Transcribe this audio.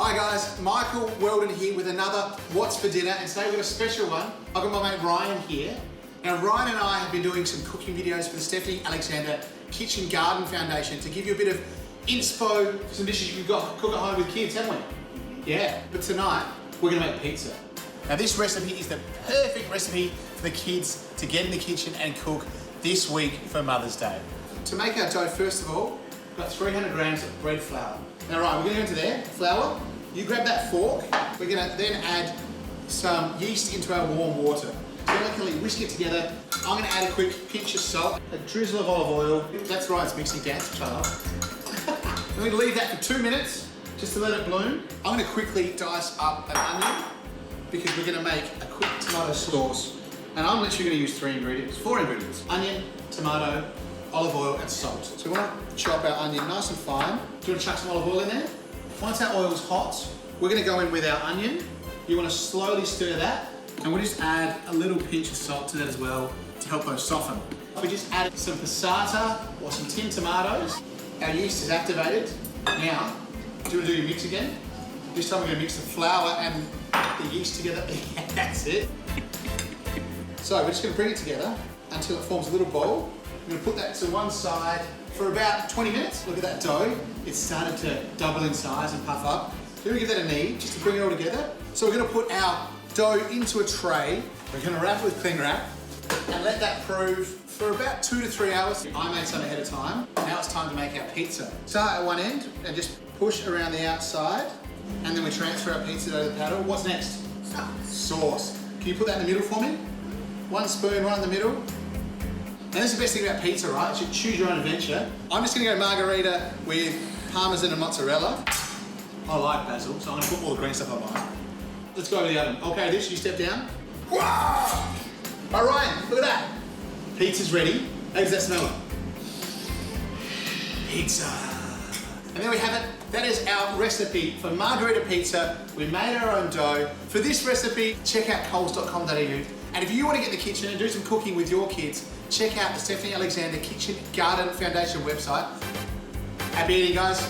Hi guys, Michael Weldon here with another What's for Dinner, and today we've got a special one. I've got my mate Ryan here. Now Ryan and I have been doing some cooking videos for the Stephanie Alexander Kitchen Garden Foundation to give you a bit of inspo for some dishes you can cook at home with kids, haven't we? Yeah, but tonight we're gonna make pizza. Now this recipe is the perfect recipe for the kids to get in the kitchen and cook this week for Mother's Day. To make our dough, first of all, we've got 300 grams of bread flour. Now Ryan, we're gonna go into there, flour. You grab that fork. We're gonna then add some yeast into our warm water. Delicately whisk it together. I'm gonna add a quick pinch of salt, a drizzle of olive oil. That's Ryan's mixing dance, which I love. Then we leave that for 2 minutes, just to let it bloom. I'm gonna quickly dice up an onion because we're gonna make a quick tomato sauce. And I'm literally gonna use 4 ingredients. Onion, tomato, olive oil, and salt. So we wanna chop our onion nice and fine. Do you wanna chuck some olive oil in there? Once our oil's hot, we're gonna go in with our onion. You wanna slowly stir that, and we'll just add a little pinch of salt to that as well to help those soften. We just added some passata or some tinned tomatoes. Our yeast is activated. Now, do you wanna do your mix again? This time we're gonna mix the flour and the yeast together. That's it. So we're just gonna bring it together until it forms a little ball. We're gonna put that to one side for about 20 minutes. Look at that dough. It's started to double in size and puff up. Then we give that a knead just to bring it all together. So we're gonna put our dough into a tray. We're gonna wrap it with cling wrap and let that prove for about 2 to 3 hours. I made some ahead of time. Now it's time to make our pizza. Start at one end and just push around the outside, and then we transfer our pizza dough to the paddle. What's next? Sauce. Can you put that in the middle for me? 1 spoon right in the middle. And this is the best thing about pizza, right? You should choose your own adventure. I'm just gonna go margherita with parmesan and mozzarella. I like basil, so I'm gonna put all the green stuff I like. Let's go over the oven. Okay, you step down. Wow! All right, look at that. Pizza's ready. How does that smell like? Pizza. And there we have it. That is our recipe for margherita pizza. We made our own dough. For this recipe, check out coles.com.au. And if you want to get in the kitchen and do some cooking with your kids, check out the Stephanie Alexander Kitchen Garden Foundation website. Happy eating, guys.